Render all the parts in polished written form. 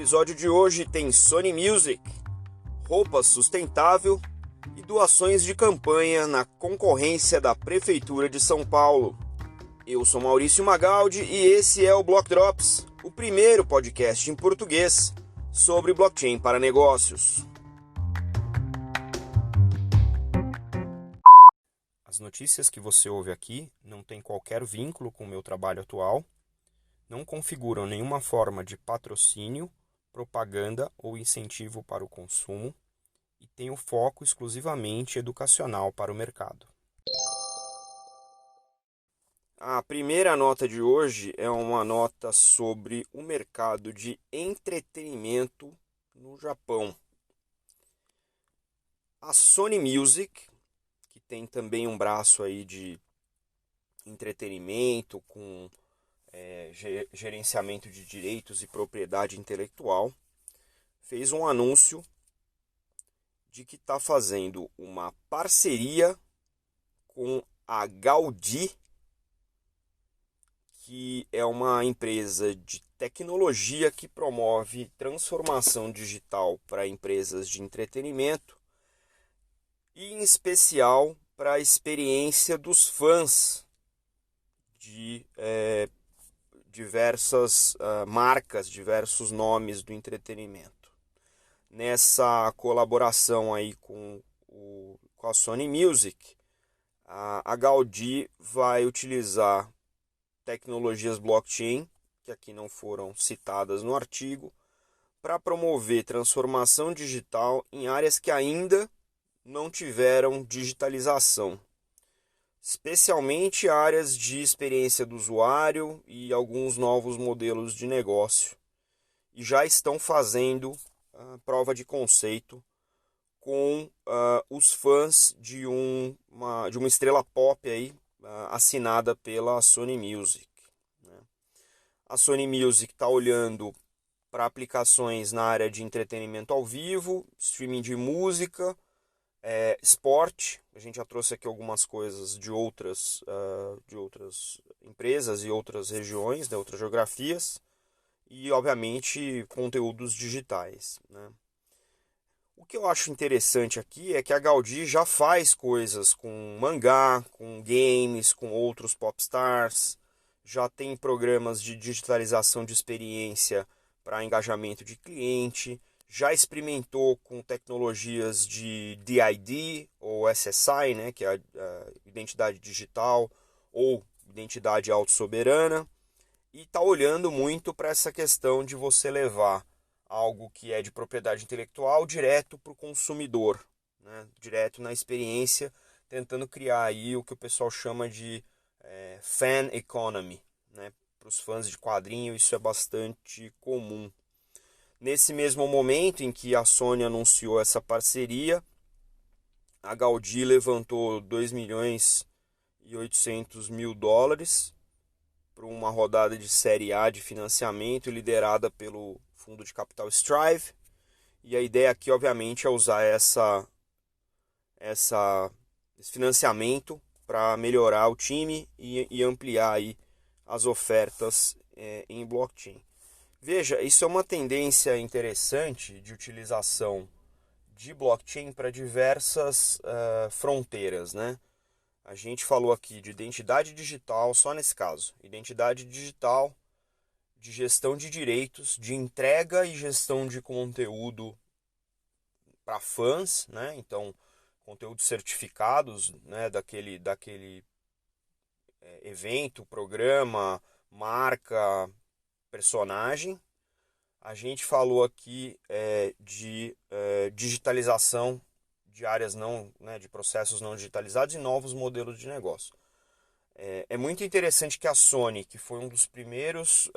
episódio de hoje tem Sony Music, roupa sustentável e doações de campanha na concorrência da Prefeitura de São Paulo. Eu sou Maurício Magaldi e esse é o Block Drops, o primeiro podcast em português sobre blockchain para negócios. As notícias que você ouve aqui não têm qualquer vínculo com o meu trabalho atual, não configuram nenhuma forma de patrocínio, propaganda ou incentivo para o consumo e têm o foco exclusivamente educacional para o mercado. A primeira nota de hoje é uma nota sobre o mercado de entretenimento no Japão. A Sony Music, que tem também um braço aí de entretenimento com gerenciamento de direitos e propriedade intelectual, fez um anúncio de que está fazendo uma parceria com a Gaudí, que é uma empresa de tecnologia que promove transformação digital para empresas de entretenimento e, em especial, para a experiência dos fãs de diversas marcas, diversos nomes do entretenimento. Nessa colaboração aí com a Sony Music, a Gaudí vai utilizar tecnologias blockchain, que aqui não foram citadas no artigo, para promover transformação digital em áreas que ainda não tiveram digitalização, especialmente áreas de experiência do usuário e alguns novos modelos de negócio. E já estão fazendo prova de conceito com os fãs de uma estrela pop aí, assinada pela Sony Music. A Sony Music está olhando para aplicações na área de entretenimento ao vivo, streaming de música, esporte. A gente já trouxe aqui algumas coisas de outras empresas e outras regiões, outras geografias, e obviamente conteúdos digitais, né? O que eu acho interessante aqui é que a Gaudí já faz coisas com mangá, com games, com outros popstars, já tem programas de digitalização de experiência para engajamento de cliente, já experimentou com tecnologias de DID ou SSI, né, que é a identidade digital ou identidade autossoberana, e está olhando muito para essa questão de você levar algo que é de propriedade intelectual direto para o consumidor, né, direto na experiência, tentando criar aí o que o pessoal chama de fan economy, né, para os fãs de quadrinho. Isso é bastante comum. Nesse mesmo momento em que a Sony anunciou essa parceria, a Gaudí levantou 2.800.000 para uma rodada de Série A de financiamento liderada pelo fundo de capital Strive. E a ideia aqui, obviamente, é usar esse financiamento para melhorar o time e ampliar aí as ofertas em blockchain. Veja, isso é uma tendência interessante de utilização de blockchain para diversas fronteiras, né? A gente falou aqui de identidade digital, só nesse caso. Identidade digital, de gestão de direitos, de entrega e gestão de conteúdo para fãs, né? Então, conteúdos certificados, né, daquele evento, programa, marca, personagem. A gente falou aqui de digitalização de áreas não, né, de processos não digitalizados e novos modelos de negócio. É muito interessante que a Sony, que foi um dos primeiros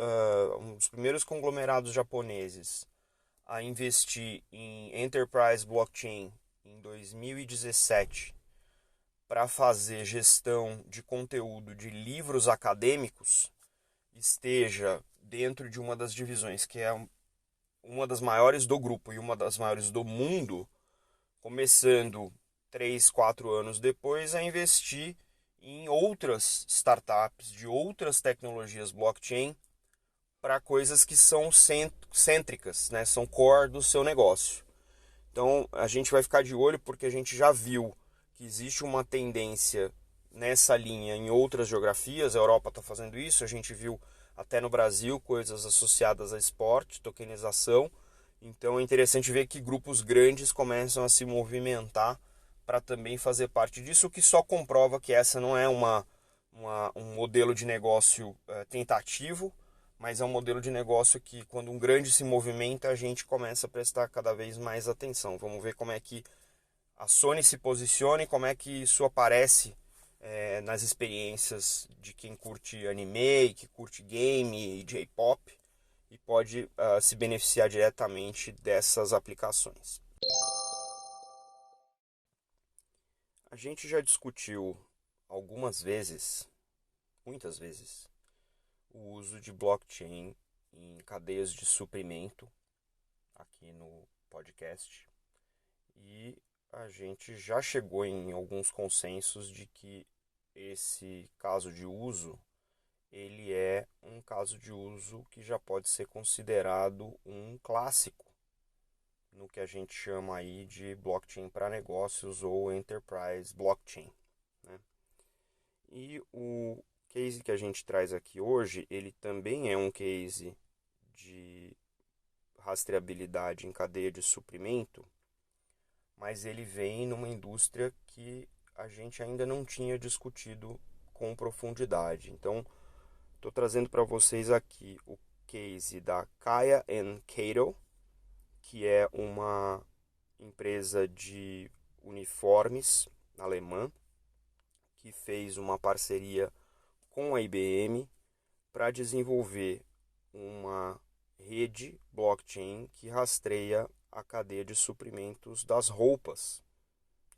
conglomerados japoneses a investir em Enterprise Blockchain em 2017 para fazer gestão de conteúdo de livros acadêmicos, esteja dentro de uma das divisões que é uma das maiores do grupo e uma das maiores do mundo, começando 3, 4 anos depois a investir em outras startups de outras tecnologias blockchain para coisas que são cêntricas, né? São core do seu negócio. Então a gente vai ficar de olho porque a gente já viu que existe uma tendência nessa linha em outras geografias. A Europa está fazendo isso, a gente viu até no Brasil coisas associadas a esporte, tokenização. Então é interessante ver que grupos grandes começam a se movimentar para também fazer parte disso, o que só comprova que essa não é um modelo de negócio tentativo, mas é um modelo de negócio que, quando um grande se movimenta, a gente começa a prestar cada vez mais atenção. Vamos ver como é que a Sony se posiciona e como é que isso aparece nas experiências de quem curte anime, que curte game e J-pop e pode se beneficiar diretamente dessas aplicações. A gente já discutiu algumas vezes, muitas vezes, o uso de blockchain em cadeias de suprimento aqui no podcast e a gente já chegou em alguns consensos de que esse caso de uso ele é um caso de uso que já pode ser considerado um clássico no que a gente chama aí de blockchain para negócios ou enterprise blockchain, né? E o case que a gente traz aqui hoje, ele também é um case de rastreabilidade em cadeia de suprimento, mas ele vem numa indústria que a gente ainda não tinha discutido com profundidade. Então, estou trazendo para vocês aqui o case da Kaya Cato, que é uma empresa de uniformes alemã, que fez uma parceria com a IBM para desenvolver uma rede blockchain que rastreia a cadeia de suprimentos das roupas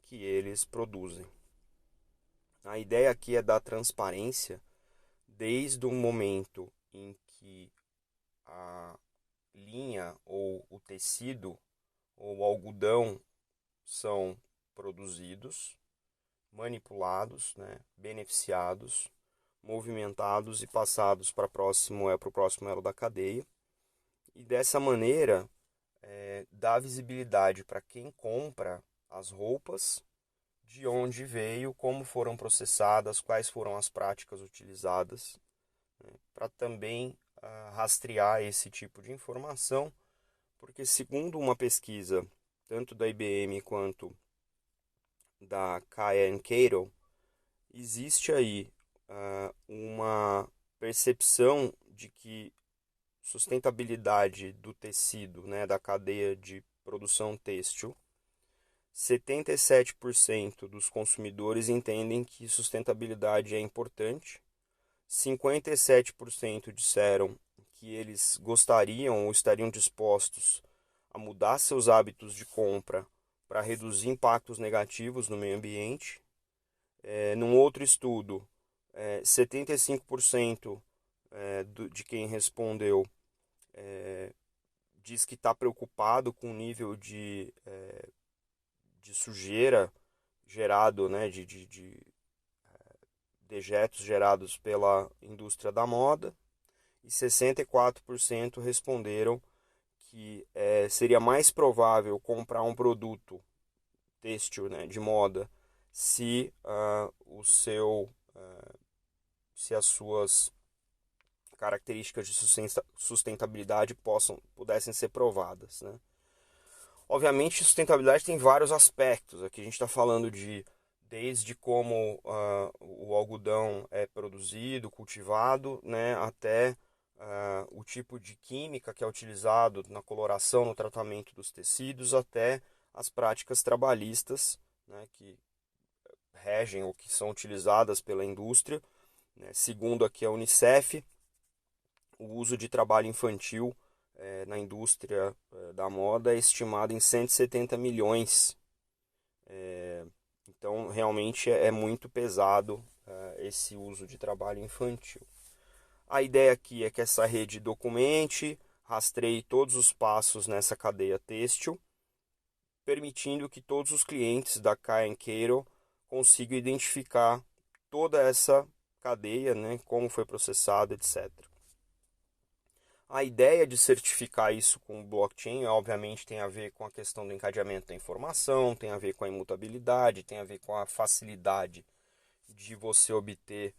que eles produzem. A ideia aqui é dar transparência desde o momento em que a linha ou o tecido ou o algodão são produzidos, manipulados, né, beneficiados, movimentados e passados para o próximo elo da cadeia. E dessa maneira, dá visibilidade para quem compra as roupas, de onde veio, como foram processadas, quais foram as práticas utilizadas, né, para também rastrear esse tipo de informação, porque segundo uma pesquisa, tanto da IBM quanto da Kaya Cato, existe aí uma percepção de que sustentabilidade do tecido, né, da cadeia de produção têxtil, 77% dos consumidores entendem que sustentabilidade é importante, 57% disseram que eles gostariam ou estariam dispostos a mudar seus hábitos de compra para reduzir impactos negativos no meio ambiente. Num outro estudo, 75% de quem respondeu diz que está preocupado com o nível de sujeira gerado, né, de dejetos gerados pela indústria da moda, e 64% responderam que seria mais provável comprar um produto têxtil, né, de moda se se as suas características de sustentabilidade pudessem ser provadas, né? Obviamente, sustentabilidade tem vários aspectos. Aqui a gente está falando desde como o algodão é produzido, cultivado, né, até o tipo de química que é utilizado na coloração, no tratamento dos tecidos, até as práticas trabalhistas, né, que regem ou que são utilizadas pela indústria, né? Segundo aqui a Unicef, o uso de trabalho infantil na indústria da moda é estimado em 170 milhões. Então, realmente é muito pesado esse uso de trabalho infantil. A ideia aqui é que essa rede documente, rastreie todos os passos nessa cadeia têxtil, permitindo que todos os clientes da Kaya Cato consigam identificar toda essa cadeia, né, como foi processado, etc. A ideia de certificar isso com o blockchain, obviamente, tem a ver com a questão do encadeamento da informação, tem a ver com a imutabilidade, tem a ver com a facilidade de você obter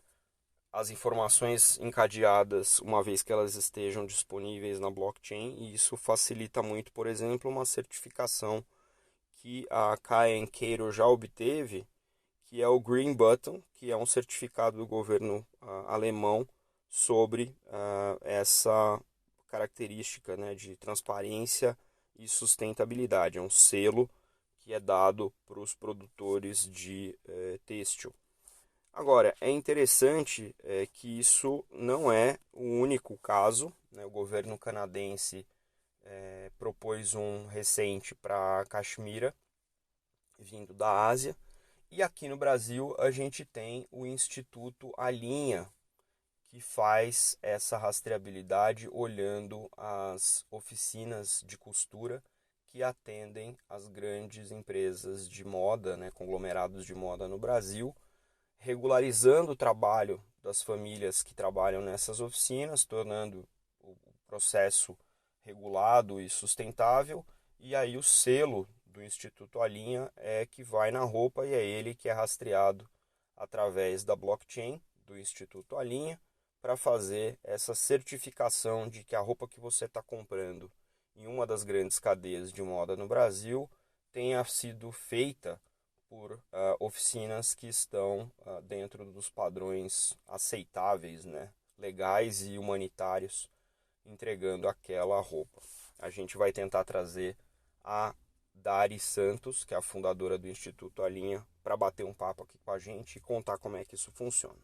as informações encadeadas uma vez que elas estejam disponíveis na blockchain, e isso facilita muito, por exemplo, uma certificação que a Kayan Cato já obteve, que é o Green Button, que é um certificado do governo alemão sobre essa característica, né, de transparência e sustentabilidade. É um selo que é dado para os produtores de têxtil. Agora, é interessante que isso não é o único caso, né? O governo canadense propôs um recente para Caxemira, vindo da Ásia, e aqui no Brasil a gente tem o Instituto Alinha, que faz essa rastreabilidade olhando as oficinas de costura que atendem as grandes empresas de moda, né, conglomerados de moda no Brasil, regularizando o trabalho das famílias que trabalham nessas oficinas, tornando o processo regulado e sustentável, e aí o selo do Instituto Alinha é que vai na roupa e é ele que é rastreado através da blockchain do Instituto Alinha para fazer essa certificação de que a roupa que você está comprando em uma das grandes cadeias de moda no Brasil tenha sido feita por oficinas que estão dentro dos padrões aceitáveis, né, legais e humanitários, entregando aquela roupa. A gente vai tentar trazer a Dari Santos, que é a fundadora do Instituto Alinha, para bater um papo aqui com a gente e contar como é que isso funciona.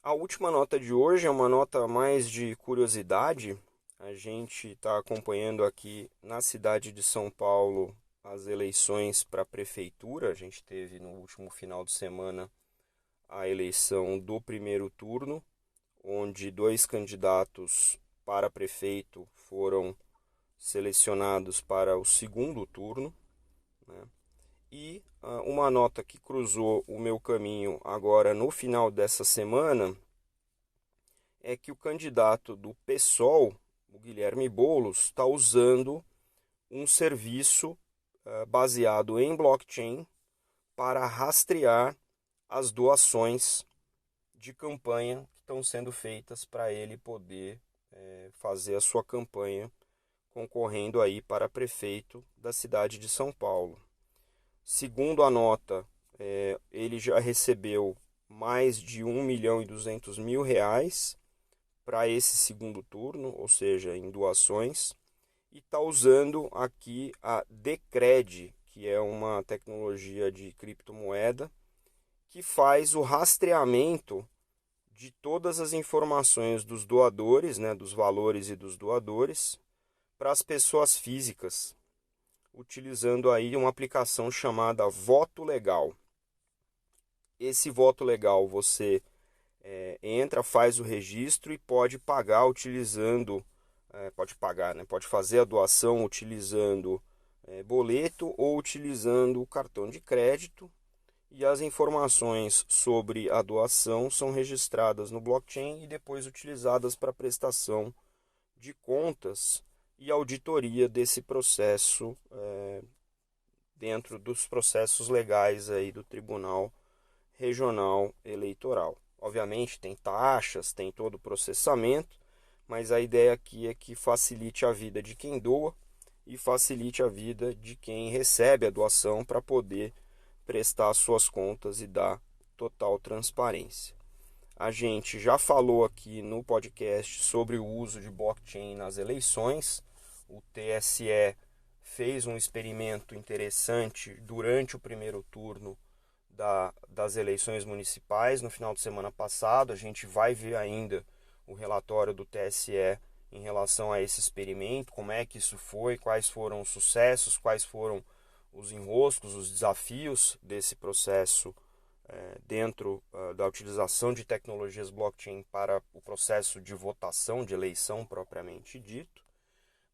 A última nota de hoje é uma nota mais de curiosidade. A gente está acompanhando aqui na cidade de São Paulo as eleições para a prefeitura. A gente teve no último final de semana a eleição do primeiro turno, onde 2 candidatos para prefeito foram selecionados para o segundo turno, né? E uma nota que cruzou o meu caminho agora no final dessa semana é que o candidato do PSOL, o Guilherme Boulos, está usando um serviço baseado em blockchain para rastrear as doações de campanha que estão sendo feitas para ele poder fazer a sua campanha concorrendo aí para prefeito da cidade de São Paulo. Segundo a nota, ele já recebeu mais de R$ 1.200.000 para esse segundo turno, ou seja, em doações, e está usando aqui a Decred, que é uma tecnologia de criptomoeda, que faz o rastreamento de todas as informações dos doadores, né, dos valores e dos doadores, para as pessoas físicas, utilizando aí uma aplicação chamada Voto Legal. Esse Voto Legal você entra, faz o registro e pode pagar utilizando, pode pagar, né? Pode fazer a doação utilizando boleto ou utilizando o cartão de crédito, e as informações sobre a doação são registradas no blockchain e depois utilizadas para prestação de contas e auditoria desse processo dentro dos processos legais aí do Tribunal Regional Eleitoral. Obviamente tem taxas, tem todo o processamento, mas a ideia aqui é que facilite a vida de quem doa e facilite a vida de quem recebe a doação para poder prestar suas contas e dar total transparência. A gente já falou aqui no podcast sobre o uso de blockchain nas eleições. O TSE fez um experimento interessante durante o primeiro turno das eleições municipais no final de semana passado. A gente vai ver ainda o relatório do TSE em relação a esse experimento, como é que isso foi, quais foram os sucessos, quais foram os enroscos, os desafios desse processo dentro da utilização de tecnologias blockchain para o processo de votação, de eleição propriamente dito.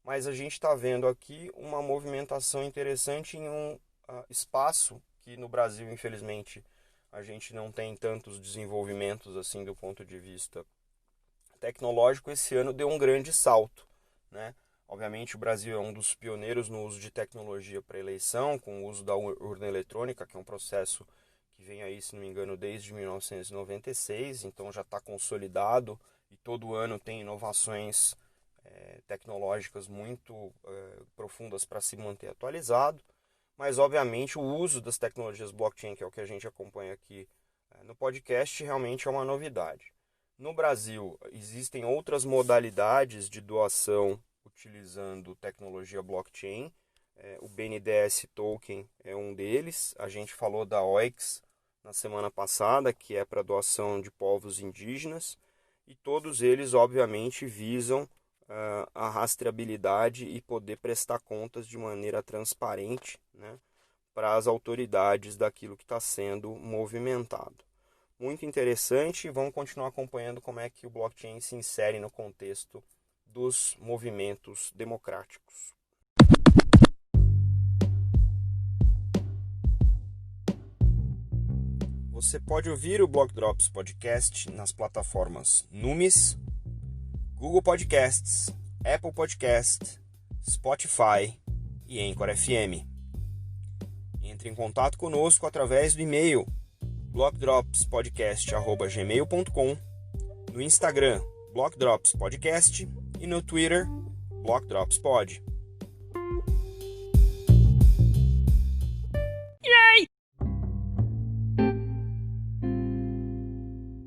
Mas a gente está vendo aqui uma movimentação interessante em um espaço que no Brasil, infelizmente, a gente não tem tantos desenvolvimentos assim do ponto de vista tecnológico esse ano deu um grande salto, né? Obviamente o Brasil é um dos pioneiros no uso de tecnologia para eleição, com o uso da urna eletrônica, que é um processo que vem aí, se não me engano, desde 1996, então já está consolidado e todo ano tem inovações tecnológicas muito profundas para se manter atualizado. Mas, obviamente, o uso das tecnologias blockchain, que é o que a gente acompanha aqui no podcast, realmente é uma novidade. No Brasil, existem outras modalidades de doação utilizando tecnologia blockchain. O BNDES Token é um deles. A gente falou da OIX na semana passada, que é para doação de povos indígenas. E todos eles, obviamente, visam a rastreabilidade e poder prestar contas de maneira transparente, né, para as autoridades daquilo que está sendo movimentado. Muito interessante, vamos continuar acompanhando como é que o blockchain se insere no contexto dos movimentos democráticos. Você pode ouvir o Block Drops Podcast nas plataformas Numis, Google Podcasts, Apple Podcasts, Spotify e Anchor FM. Entre em contato conosco através do e-mail blockdropspodcast@gmail.com, no Instagram Block Drops Podcast e no Twitter Block Drops Pod.